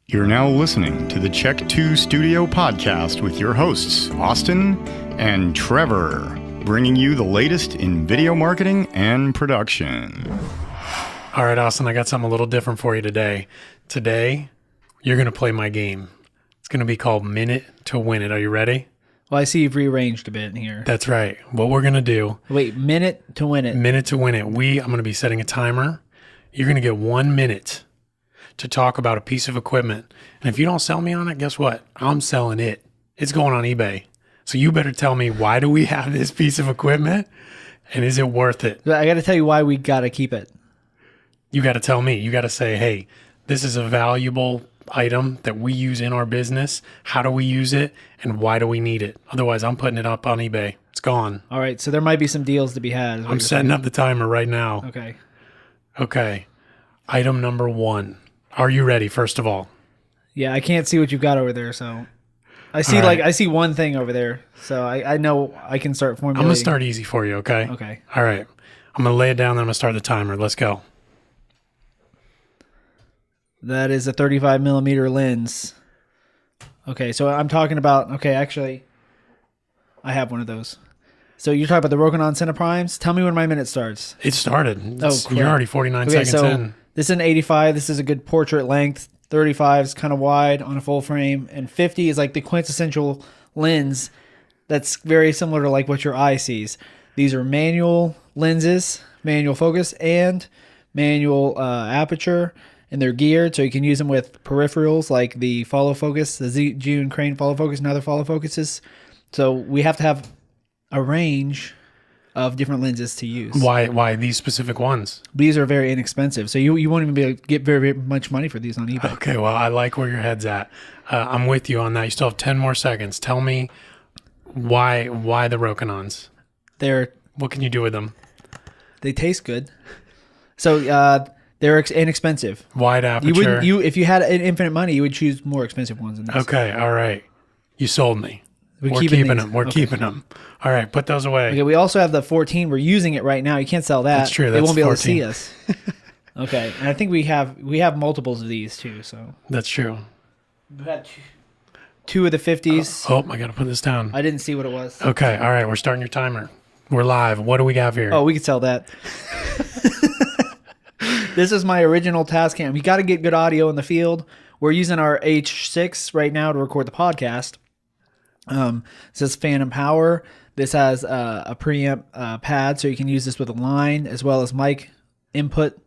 You're now listening to the Check 2 Studio podcast with your hosts, Austin and Trevor, bringing you the latest in video marketing and production. All right, Austin, I got something a little different for you today. Today, you're going to play my game. It's going to be called Minute to Win It. Are you ready? Well, I see you've rearranged a bit here. That's right. What we're going to do... Wait, minute to win it. Minute to win it. I'm going to be setting a timer. You're going to get 1 minute to talk about a piece of equipment. And if you don't sell me on it, guess what? I'm selling it. It's going on eBay. So you better tell me, why do we have this piece of equipment? And is it worth it? I got to tell you why we got to keep it. You got to tell me. You got to say, hey, this is a valuable item that we use in our business. How do we use it? And why do we need it? Otherwise, I'm putting it up on eBay. It's gone. All right. So there might be some deals to be had. I'm setting up the timer right now. Okay. Item number 1. Are you ready, first of all? Yeah, I can't see what you've got over there, so I see I see one thing over there, so I know I can start formulating. I'm gonna start easy for you, okay? Okay. All right. I'm gonna lay it down, then I'm gonna start the timer. Let's go. That is a 35 millimeter lens. Okay, so I'm talking about. Okay, actually, I have one of those. So you're talking about the Rokinon Cineprimes. Tell me when my minute starts. It started. Crap. You're already 49 seconds in. This is an 85. This is a good portrait length. 35 is kind of wide on a full frame. And 50 is like the quintessential lens that's very similar to like what your eye sees. These are manual lenses, manual focus, and manual aperture. And they're geared so you can use them with peripherals like the follow focus, the June Crane follow focus, and other follow focuses. So we have to have a range of different lenses to use. Why these specific ones? These are very inexpensive, so you won't even be able to get very, very much money for these on eBay. Okay, well, I like where your head's at. I'm with you on that. You still have 10 more seconds. Tell me why the Rokinons? What can you do with them? They taste good. So they're inexpensive. Wide aperture. If you had infinite money, you would choose more expensive ones than this. Okay, all right. You sold me. We're keeping them. We're keeping them. All right, put those away. Okay, we also have the 14. We're using it right now. You can't sell that. That's true. They won't be 14. able to see us. Okay, and I think we have multiples of these too. So that's true. We had two of the 50s. I got to put this down. I didn't see what it was. Okay, all right. We're starting your timer. We're live. What do we have here? Oh, we could sell that. This is my original Tascam. We got to get good audio in the field. We're using our H6 right now to record the podcast. It says Phantom Power. This has a preamp pad, so you can use this with a line as well as mic input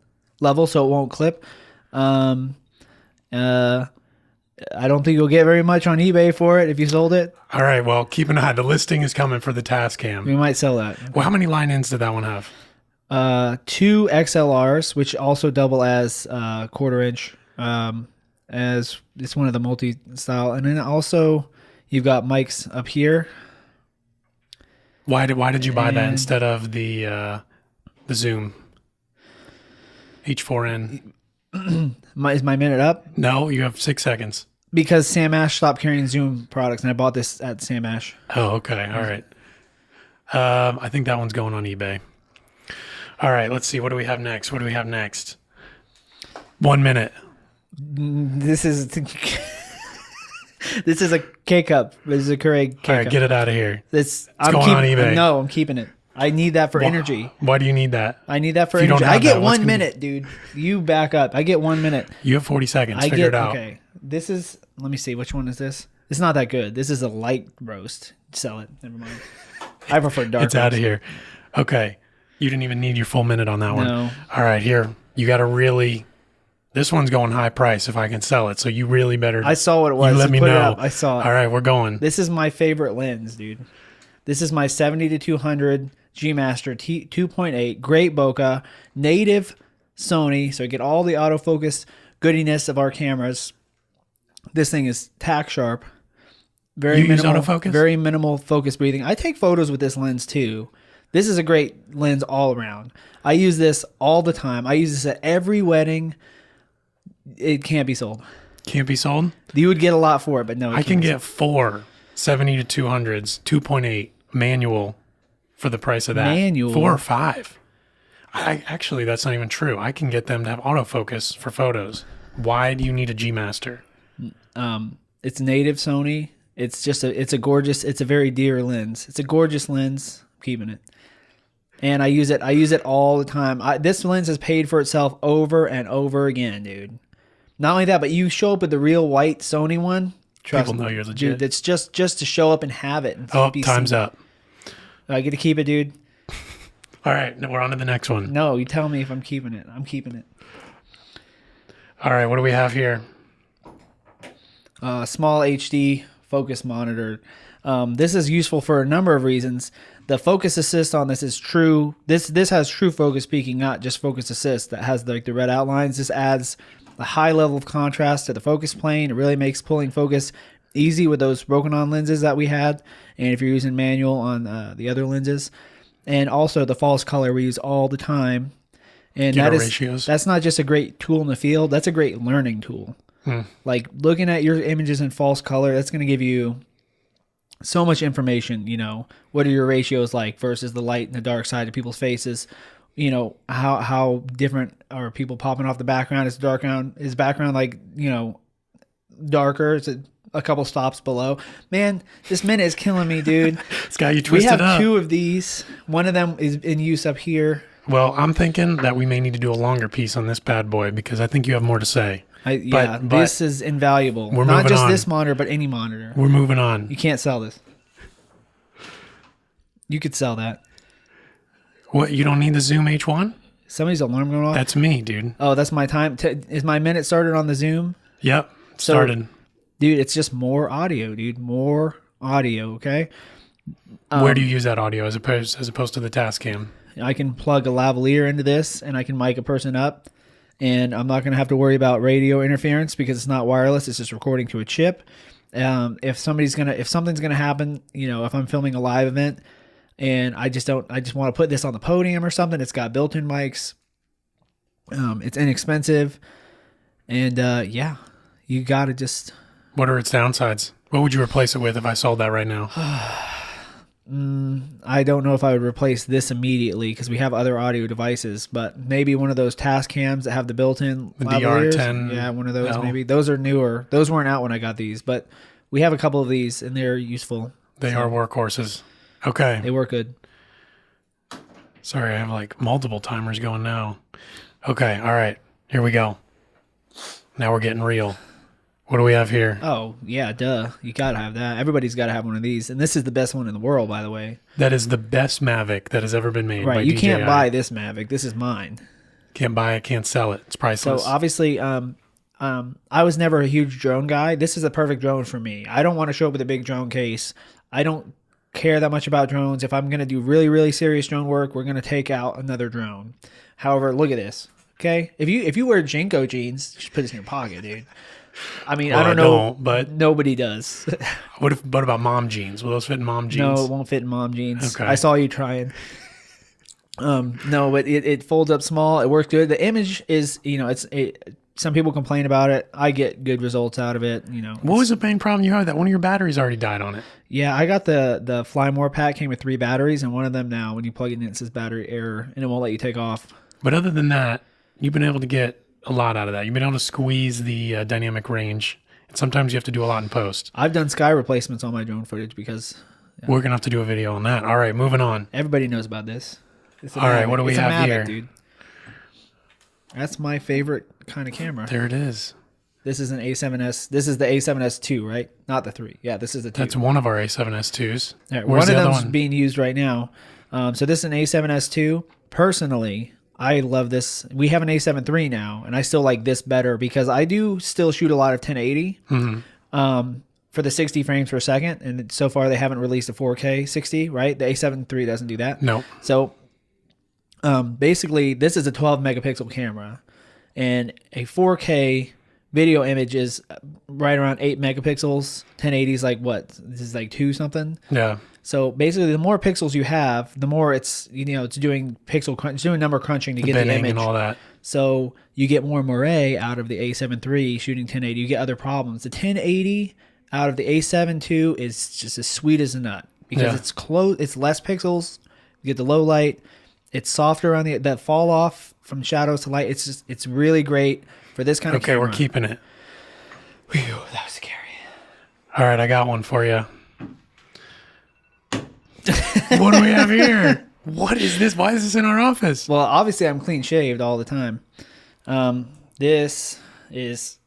level, so it won't clip. I don't think you'll get very much on eBay for it if you sold it. All right, well, keep an eye. The listing is coming for the Tascam. We might sell that. Well, how many line ins did that one have? 2 XLRs, which also double as quarter inch, as it's one of the multi-style, and then also you've got mics up here. Why did you buy that instead of the Zoom H4n? Is my minute up? No, you have 6 seconds. Because Sam Ash stopped carrying Zoom products, and I bought this at Sam Ash. Oh, okay. All right. I think that one's going on eBay. All right, let's see. What do we have next? 1 minute. This is this is a K-Cup. This is a Keurig K-Cup. All right, get it out of here. It's going on eBay. No, I'm keeping it. I need that for energy. Why do you need that? I need that for energy. I get 1 minute, dude. You back up. I get 1 minute. You have 40 seconds. Figure it out. Okay. This is, let me see. Which one is this? It's not that good. This is a light roast. Sell it. Never mind. I prefer dark It's out of here. Okay. You didn't even need your full minute on that one. No. All right, here. You got to really... This one's going high price if I can sell it, so you really better... I saw what it was. You let me know. I saw it. All right, we're going. This is my favorite lens, dude. This is my 70-200 G Master 2.8. Great bokeh. Native Sony, so I get all the autofocus goodiness of our cameras. This thing is tack sharp. Very minimal autofocus? Very minimal focus breathing. I take photos with this lens too. This is a great lens all around. I use this all the time. I use this at every wedding. It can't be sold. Can't be sold? You would get a lot for it, but no. I can get 4 70-200s, 2.8 manual for the price of that. Manual? 4 or 5. Actually, that's not even true. I can get them to have autofocus for photos. Why do you need a G Master? It's native Sony. It's a very dear lens. It's a gorgeous lens. I'm keeping it. And I use it all the time. This lens has paid for itself over and over again, dude. Not only that, but you show up with the real white Sony one. People know you're legit. Dude, it's just to show up and have it. And time's up. I get to keep it, dude. All right, now we're on to the next one. No, you tell me if I'm keeping it. I'm keeping it. All right, what do we have here? Small HD focus monitor. This is useful for a number of reasons. The focus assist on this is true. This has true focus peaking, not just focus assist that has the red outlines. This adds a high level of contrast to the focus plane. It really makes pulling focus easy with those broken on lenses that we had, and if you're using manual on the other lenses. And also the false color we use all the time. And that's not just a great tool in the field, that's a great learning tool. Like looking at your images in false color, that's going to give you so much information. What are your ratios like versus the light and the dark side of people's faces? How different are people popping off the background? Is background like darker? Is it a couple stops below? Man, this minute is killing me, dude. It's got you twisted up. We have 2 of these. One of them is in use up here. Well, I'm thinking that we may need to do a longer piece on this bad boy because I think you have more to say. But this is invaluable. We're not moving just on. this monitor, but any monitor. We're moving on. You can't sell this. You could sell that. What? You don't need the Zoom H1? Somebody's alarm going off? That's me, dude. Oh, that's my time. Is my minute started on the Zoom? Yep, started. Dude, it's just more audio, dude. More audio, okay? Where do you use that audio as opposed to the Tascam? I can plug a lavalier into this, and I can mic a person up. And I'm not going to have to worry about radio interference because it's not wireless. It's just recording to a chip. If something's gonna happen, if I'm filming a live event and I just want to put this on the podium or something, it's got built-in mics. It's inexpensive, and you gotta just. What are its downsides? What would you replace it with if I sold that right now? I don't know if I would replace this immediately because we have other audio devices, but maybe one of those Tascams that have the built-in lavaliers. DR10. Yeah, one of those maybe. Those are newer. Those weren't out when I got these, but we have a couple of these and they're useful. They are workhorses. Okay. They work good. Sorry, I have like multiple timers going now. Okay, all right. Here we go. Now we're getting real. What do we have here? Oh, yeah, duh. You got to have that. Everybody's got to have one of these. And this is the best one in the world, by the way. That is the best Mavic that has ever been made. Right. By You DJI. can't buy this Mavic. This is mine. Can't buy it, can't sell it. It's priceless. So obviously, I was never a huge drone guy. This is a perfect drone for me. I don't want to show up with a big drone case. I don't care that much about drones. If I'm going to do really, really serious drone work, we're going to take out another drone. However, look at this. Okay? If you wear Jinko jeans, just put this in your pocket, dude. I mean, well, I don't know, but nobody does. What about mom jeans? Will those fit in mom jeans? No, it won't fit in mom jeans. Okay. I saw you trying. No, but it folds up small. It works good. The image is, some people complain about it. I get good results out of it. What was the main problem you had? That one of your batteries already died on it. Yeah, I got the Fly More pack. Came with 3 batteries, and one of them now, when you plug it in, it says battery error, and it won't let you take off. But other than that, you've been able to get a lot out of that. You've been able to squeeze the dynamic range. And sometimes you have to do a lot in post. I've done sky replacements on my drone footage because... Yeah. We're going to have to do a video on that. All right, moving on. Everybody knows about this. All right, what do we have here? Dude. That's my favorite kind of camera. There it is. This is an A7S. This is the A7S II, right? Not the 3. Yeah, this is the 2. That's one of our A7S2s. Right, one of them's being used right now. So this is an A7S II. Personally, I love this. We have an A7 III now, and I still like this better because I do still shoot a lot of 1080 for the 60 frames per second, and so far they haven't released a 4K 60, right? The A7 III doesn't do that. No. So basically, this is a 12 megapixel camera, and a 4K video image is right around 8 megapixels. 1080 is like what? This is like 2 something. Yeah. So basically, the more pixels you have, the more it's it's doing pixel crunch, it's doing number crunching to get the image and all that. So you get more moire out of the A7 III shooting 1080. You get other problems. The 1080 out of the A7 II is just as sweet as a nut because it's close. It's less pixels. You get the low light. It's softer on the fall off from shadows to light. It's really great for this kind of camera. Okay, we're keeping it. Whew, that was scary. All right, I got one for you. What do we have here? What is this? Why is this in our office? Well, obviously I'm clean shaved all the time. This is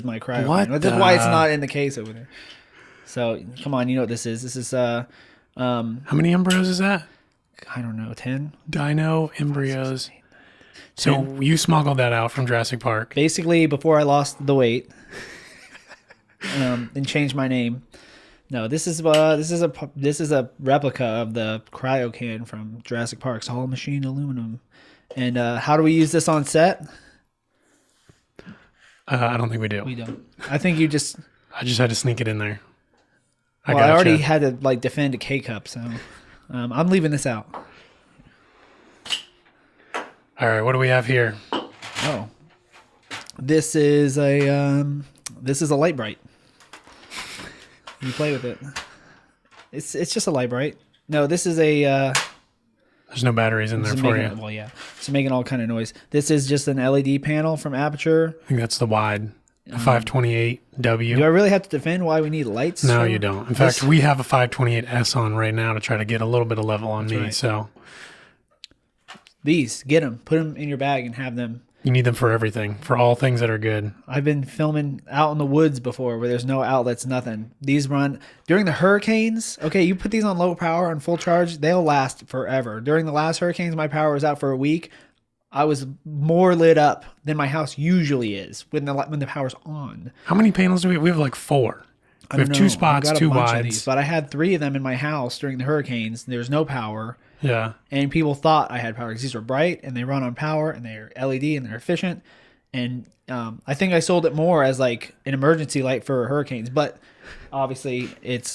my cryo. What That's the- why it's not in the case over there. So come on, you know what this is. This is How many embryos is that? I don't know, 10. Dino embryos. So you smuggled that out from Jurassic Park. Basically, before I lost the weight, and changed my name. No, this is a replica of the cryo can from Jurassic Park's Hall Machine Aluminum. And how do we use this on set? I don't think we do. We don't. I think you just. I just had to sneak it in there. I already had to like defend a K cup, so I'm leaving this out. All right, what do we have here? Oh, this is a light bright. You play with it. It's just a light bright. No, this is a. There's no batteries in there for you. Well, yeah, it's making all kind of noise. This is just an LED panel from Aperture. I think that's the wide, 528W. Do I really have to defend why we need lights? No, you don't. In fact, we have a 528S on right now to try to get a little bit of level on me. right. So These, get them, put them in your bag, and have them. you need them for everything, for all things that are good. I've been filming out in the woods before where there's no outlets, nothing. These run during the hurricanes. Okay, you put these on low power on full charge, they'll last forever. During the last hurricanes, my power was out for a week. I was more lit up than my house usually is when the power's on. How many panels do we have? We have like 4. We have 2 spots, 2 wides. But I had 3 of them in my house during the hurricanes. There's no power. Yeah. And people thought I had power because these are bright and they run on power and they're LED and they're efficient. And I think I sold it more as like an emergency light for hurricanes. But obviously it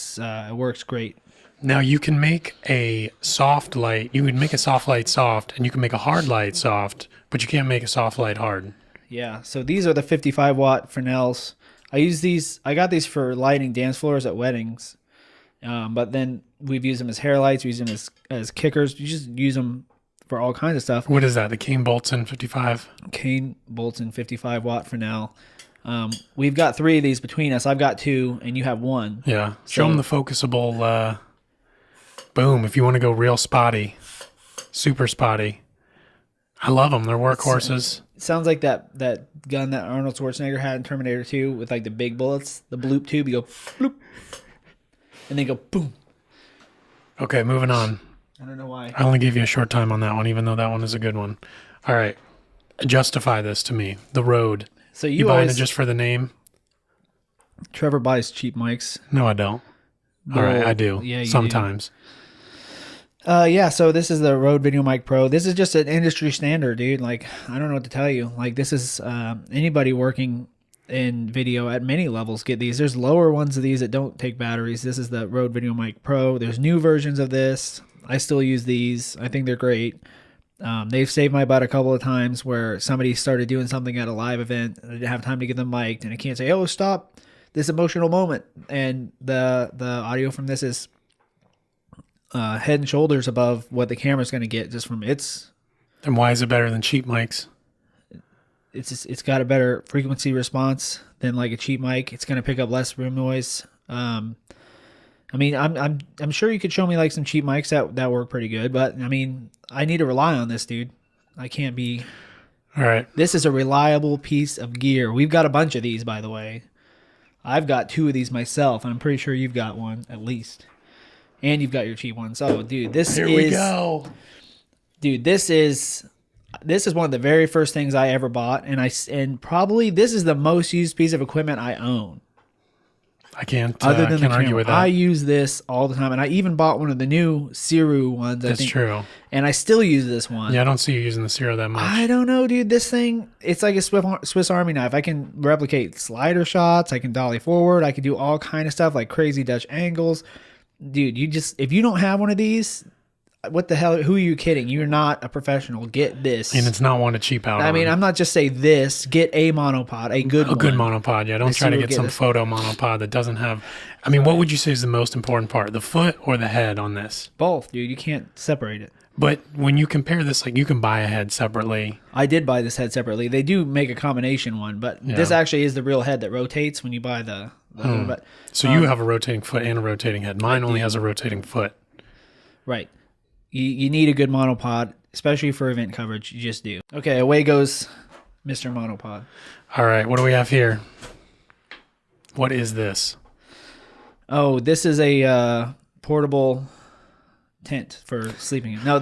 works great. Now you can make a soft light. You can make a soft light soft, and you can make a hard light soft, but you can't make a soft light hard. Yeah. So these are the 55 watt Fresnels. I got these for lighting dance floors at weddings. But then we've used them as hair lights. We use them as kickers. You just use them for all kinds of stuff. What is that? The Kane Bolton 55? Kane Bolton 55 watt Fresnel. We've got 3 of these between us. I've got 2 and you have 1. Yeah. Show them the focusable. Boom. If you want to go real spotty, super spotty. I love them. They're workhorses. It sounds like that gun that Arnold Schwarzenegger had in Terminator 2 with like the big bullets, the bloop tube. You go bloop, and then go boom. Okay, moving on. I don't know why. I only gave you a short time on that one, even though that one is a good one. All right. Justify this to me. The Rode. So You buying it just for the name? Trevor buys cheap mics. No, I don't. All right, I do. Yeah, you sometimes. Yeah, so this is the Rode Video Mic Pro. This is just an industry standard, dude. Like, I don't know what to tell you. Like, this is anybody working in video at many levels get these. There's lower ones of these that don't take batteries. This is the Rode Video Mic Pro. There's new versions of this. I still use these. I think they're great. They've saved my butt a couple of times where somebody started doing something at a live event and I didn't have time to get them mic'd, and I can't say, oh, stop this emotional moment. And the audio from this is head and shoulders above what the camera's going to get just from its. And why is it better than cheap mics? It's got a better frequency response than like a cheap mic. It's going to pick up less room noise. I mean, I'm sure you could show me like some cheap mics that work pretty good, but I mean, I need to rely on this, dude. I can't be. All right. This is a reliable piece of gear. We've got a bunch of these, by the way. I've got 2 of these myself, and I'm pretty sure you've got one at least. And you've got your cheap one. So, dude, Here we go. Dude, this is one of the very first things I ever bought, and probably this is the most used piece of equipment I own. I can't argue with that. I use this all the time, and I even bought one of the new Ciru ones. That's true. And I still use this one. Yeah, I don't see you using the Zero that much. I don't know, dude. This thing, it's like a Swiss Army knife. I can replicate slider shots. I can dolly forward. I can do all kind of stuff like crazy Dutch angles. Dude, if you don't have one of these, what the hell? Who are you kidding? You're not a professional. Get this. And it's not one to cheap out on. I mean, I'm not just say this. Get a monopod, a good one. A good monopod, yeah. Don't try to get some photo monopod that doesn't have... I mean, what would you say is the most important part? The foot or the head on this? Both, dude. You can't separate it. But when you compare this, like you can buy a head separately. I did buy this head separately. They do make a combination one, but this actually is the real head that rotates when you buy the other. So you have a rotating foot and a rotating head. Mine only has a rotating foot. Right. You need a good monopod, especially for event coverage. You just do. Okay, away goes Mr. Monopod. All right, what do we have here? What is this? Oh, this is a portable tent for sleeping in. No,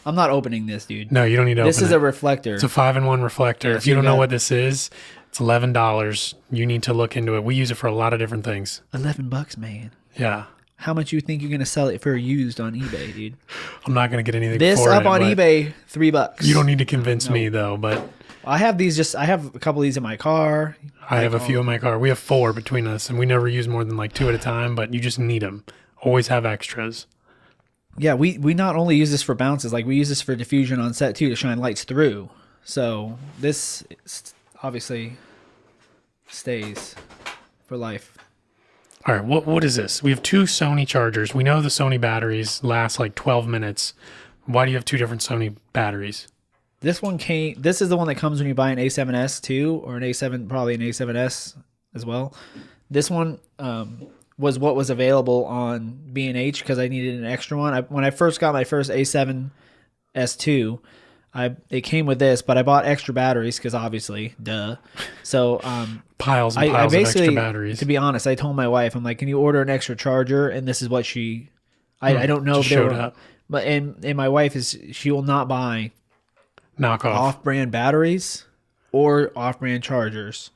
I'm not opening this, dude. No, you don't need to open it. This is a reflector. It's a 5-in-1 reflector. Yeah, if you don't know what this is, it's $11. You need to look into it. We use it for a lot of different things. $11, man. Yeah. How much you think you're gonna sell it for used on eBay, dude? I'm not gonna get anything this for up it, on eBay, $3. You don't need to convince me though, but I have these. I have a couple of these in my car. I have a few in my car. We have 4 between us, and we never use more than like 2 at a time. But you just need them. Always have extras. Yeah, we not only use this for bounces, like we use this for diffusion on set too to shine lights through. So this obviously stays for life. All right, what is this? We have 2 Sony chargers. We know the Sony batteries last like 12 minutes. Why do you have 2 different Sony batteries? This is the one that comes when you buy an A7S too, or an A7, probably an A7S as well. This one was what was available on B&H because I needed an extra one. When I first got my first A7S2, it came with this, but I bought extra batteries because obviously, duh. So piles and piles of extra batteries. To be honest, I told my wife, I'm like, can you order an extra charger? And this is what I don't know if they showed were, up. But and my wife she will not buy knockoff off-brand batteries or off-brand chargers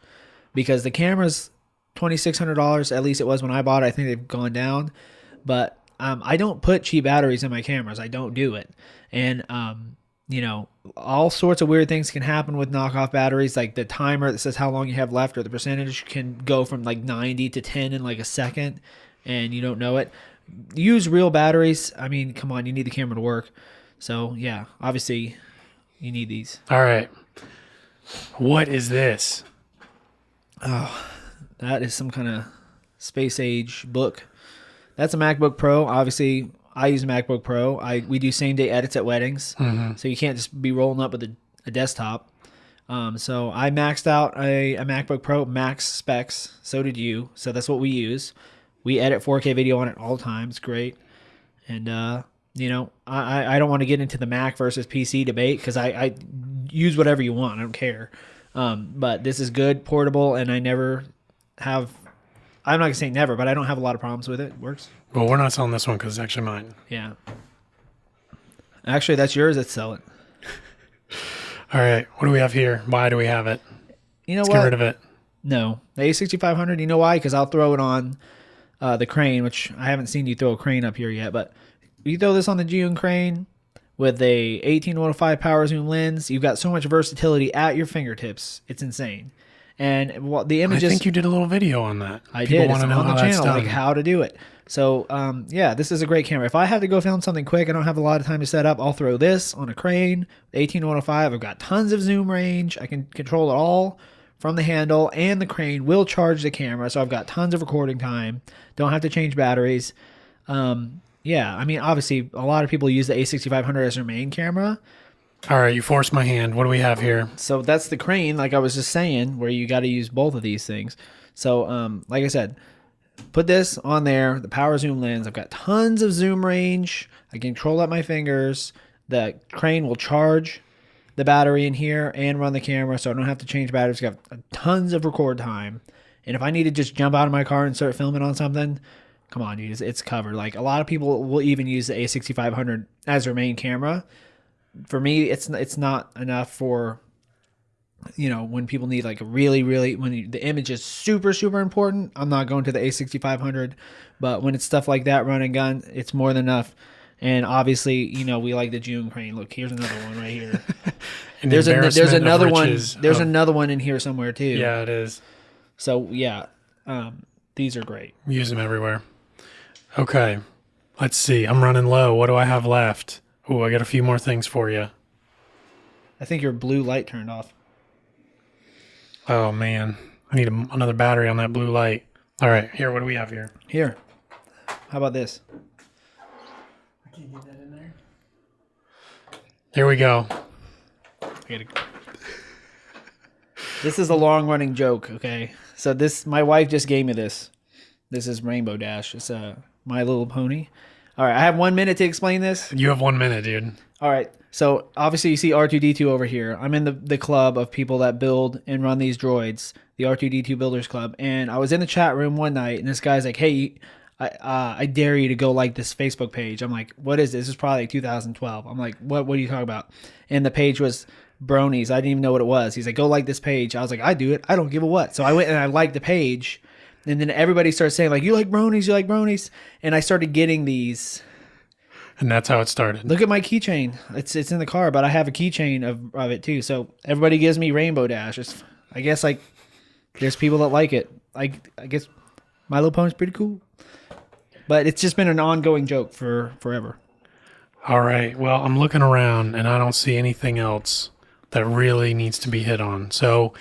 because the camera's $2,600. At least it was when I bought it. I think they've gone down, but I don't put cheap batteries in my cameras. I don't do it, and all sorts of weird things can happen with knockoff batteries. Like the timer that says how long you have left or the percentage can go from like 90 to 10 in like a second, and you don't know it. Use real batteries. I mean, come on, you need the camera to work. So yeah, obviously you need these. All right. What is this? Oh, that is some kind of space age book. That's a MacBook Pro. Obviously, I use a MacBook Pro. We do same day edits at weddings, so you can't just be rolling up with a desktop. So I maxed out a MacBook Pro, max specs. So did you. So that's what we use. We edit 4K video on it all the time. It's great. And, I don't want to get into the Mac versus PC debate because I use whatever you want. I don't care. But this is good, portable, and I never have... I'm not going to say never, but I don't have a lot of problems with it. It works. Well, we're not selling this one because it's actually mine. Yeah. Actually, that's yours. Let's sell it. All right. What do we have here? Why do we have it? Let's get rid of it. No. The A6500, you know why? Because I'll throw it on the crane, which I haven't seen you throw a crane up here yet, but you throw this on the June crane with a 18-105 power zoom lens. You've got so much versatility at your fingertips. It's insane. And the images... I think you did a little video on that. I did. It's on the channel, like how to do it. So, this is a great camera. If I have to go film something quick, I don't have a lot of time to set up, I'll throw this on a crane, 18-105. I've got tons of zoom range. I can control it all from the handle, and the crane will charge the camera, so I've got tons of recording time. Don't have to change batteries. Obviously, a lot of people use the A6500 as their main camera. All right, you forced my hand. What do we have here? So that's the crane, like I was just saying, where you got to use both of these things. So, like I said, put this on there, the power zoom lens. I've got tons of zoom range. I can control out my fingers. The crane will charge the battery in here and run the camera, so I don't have to change batteries. I've got tons of record time. And if I need to just jump out of my car and start filming on something, come on, dude, it's covered. Like, a lot of people will even use the A6500 as their main camera. For me, it's not enough for, when people need like a really, really, the image is super, super important. I'm not going to the A6500, but when it's stuff like that, run and gun, it's more than enough. And obviously, we like the June crane. Look, here's another one right here. There's another one. There's another one in here somewhere too. Yeah, it is. So yeah, these are great. We use them everywhere. Okay, let's see. I'm running low. What do I have left? Oh, I got a few more things for you. I think your blue light turned off. Oh, man. I need another battery on that blue light. All right, here, what do we have here? Here. How about this? I can't get that in there. Here we go. This is a long-running joke, okay? So my wife just gave me this. This is Rainbow Dash. It's a My Little Pony. All right, I have 1 minute to explain this. You have 1 minute, dude. All right, so obviously you see R2-D2 over here. I'm in the club of people that build and run these droids, the R2-D2 Builders Club. And I was in the chat room one night, and this guy's like, hey, I dare you to go like this Facebook page. I'm like, what is this? This is probably like 2012. I'm like, what are you talking about? And the page was Bronies. I didn't even know what it was. He's like, go like this page. I was like, I do it. I don't give a what. So I went and I liked the page. And then everybody started saying, like, you like bronies, you like bronies. And I started getting these. And that's how it started. Look at my keychain. It's in the car, but I have a keychain of it too. So everybody gives me Rainbow Dash. I guess, like, there's people that like it. I guess My Little Pony's pretty cool. But it's just been an ongoing joke for forever. All right. Well, I'm looking around, and I don't see anything else that really needs to be hit on. So,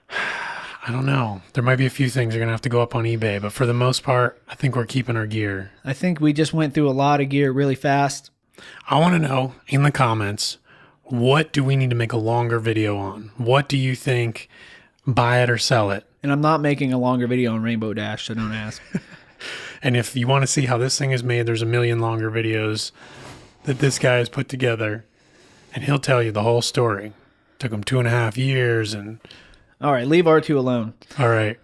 I don't know. There might be a few things that are going to have to go up on eBay, but for the most part, I think we're keeping our gear. I think we just went through a lot of gear really fast. I want to know in the comments, what do we need to make a longer video on? What do you think? Buy it or sell it? And I'm not making a longer video on Rainbow Dash, so don't ask. And if you want to see how this thing is made, there's a million longer videos that this guy has put together, and he'll tell you the whole story. Took him 2.5 years, and all right, leave R2 alone. All right.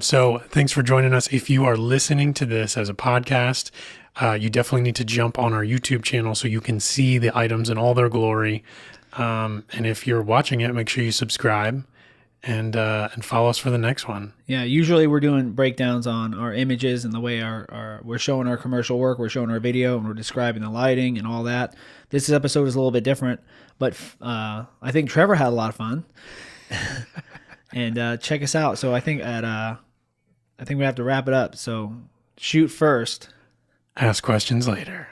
So thanks for joining us. If you are listening to this as a podcast, you definitely need to jump on our YouTube channel so you can see the items in all their glory. And if you're watching it, make sure you subscribe and follow us for the next one. Yeah, usually we're doing breakdowns on our images and the way we're showing our commercial work, we're showing our video, and we're describing the lighting and all that. This episode is a little bit different, but I think Trevor had a lot of fun. And check us out. So I think we have to wrap it up. So shoot first. Ask questions later.